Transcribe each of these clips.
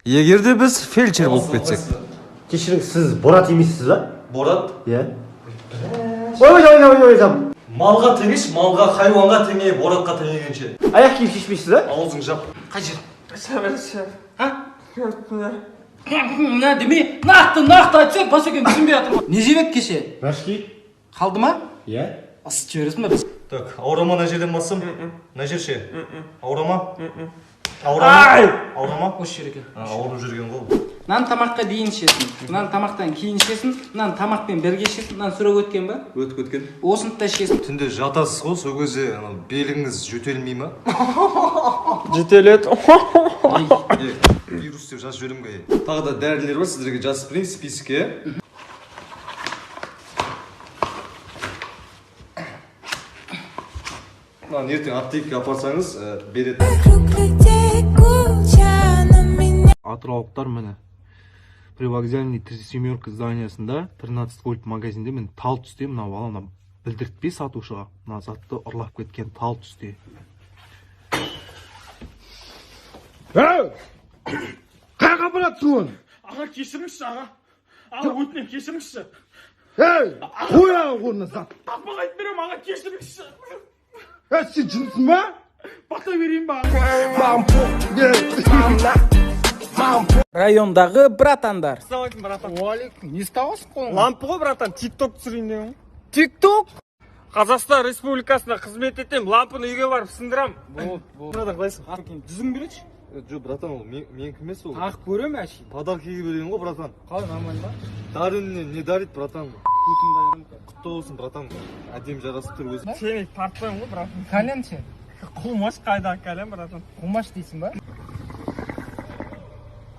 Егерде біз фельдшер болып кетсек. Кешіріңіз, сіз Борат емессіз ба? Борат? Иә. Ой. Малға теңеш, малға, хайуанға теңе, Боратқа теңегенше. Аяқ киім шешпейсіз ба? Аузың жап. Қай жер? На деме, нақты айтса, басекен түсінбей жатыр. Не жебек кеше? Мәшки. Қалды ма? Иә. Асып жібересің ба біз? Так, ауырама на жерден басым. На жерше. Ауырама? Ауырама? Осы жер екен. Ауырып жүрген ғой. Мынаны тамаққа дейін ішесің, мынаны тамақтан кейін ішесің, мынаны тамақпен бірге ішесің, мынаны сүрек өткен ба? Өтіп өткен. Осыны да ішесің. Түнде жатасыз ғой, сол кезде беліңіз жөтелмей ма? Жетелет. Вирус деп жазып жіберем ғой. Тағы да дәрілер бар, сіздерге жазып берейін списокке. Ертең аптекаға апарсаңыз береді. Атыраулықтар міне привокзальный 37 зданиясында 13 вольт магазинде мен тал түсте мына баланы білдіртпей сатушыға мына затты ұрлап кеткен тал түсте. Қайға баратсың оны? Аға кешіріңізші аға. Аға өтінен кешіріңізші. Қой аға орнына зат. Тақпақ айтып берем аға кешіріңізші. Сен жынсың ба? Бата берейін ба? Райондағы братандар. Ассалаумалейкум, братан. Уалейкум. Не ұстағансың қолыңа? Лампы ғой, братан, тикток түсірейін деген. Тикток? Қазақстан Республикасында қызмет етем, лампыны үйге барып сындырам. Братан, қалайсың? Жүзің береші? Жо, братан, ол менікі емес ол. Тағып көрем әшейін. Подаркиге берген ғой, братан. Қалай, нормально ба? Дарынне не дарит, братан? Көтімді айырым. Құтты болсын, братан. Әдем жарасып тұр өзі. Сені тартпаймын ғой, братан. Кәлем сен? Құлмаш қайда кәлем, братан. Құмаш дейсің ба?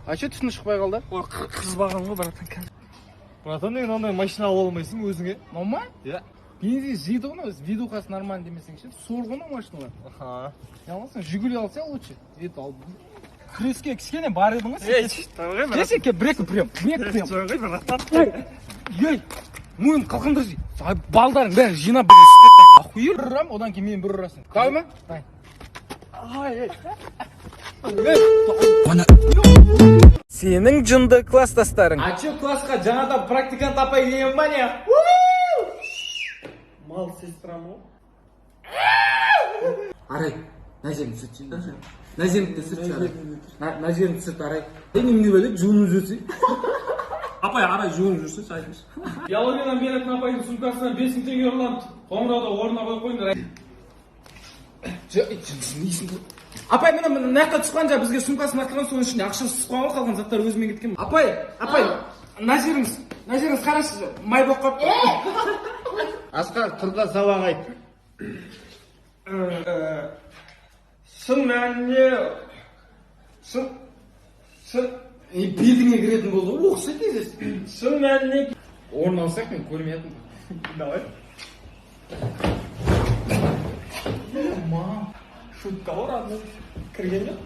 Айшы түсіні шықпай қалды? Ой, қыз баған ғой, братан кәлем. Братан, деген андай машина алып алмайсың өзіңе. Нормально? Иә. Бензин жейді ғой, видухасы нормально демесең ше, сорғын о машиналар. Ялмасың, Жигули алса лучше. Ет ал. Күреске кішкене бар едің ғой. Есеке бір-екі прям. Жойғай, братан. Ей, мойын қалқындыр жей. Балдарын бәрін жинап бір істетті. Ахуел бір ұрам, одан кейін мен бір ұрасың. Дай ма? Дай. Сенің жынды класстастарың. А че классқа жаңадан практикант апай келген ба не? Мал сестрам ғой. Арай, на жерін сүртші. На жерін сүртші, Арай. На жерін сүрт, Арай. Немене бөлек, жуынып жүрсей. Апай, арай жуынып жүрсін, шайымыз. Яловенен беретін апайдың сумкасынан 5 теңге ұрланып, қоңырауда орнына қойып қойыңдар. Несін бұл? Апай, мына наққа түсқанша бізге сумкасын артылған соның ішінде ақша түсіп қалған қалған заттар өзімен кеткен. Апай, на жеріңіз қарашы, май болып қапты. Асқар, тұрда сабақ айт. Шын мәніне... Белдіңе кіретін болды, оқсы кезес. Шын мәніне... Орын алсақ мен көрмейтін. Давай. Шутка бар, адны. Кірген жоқ?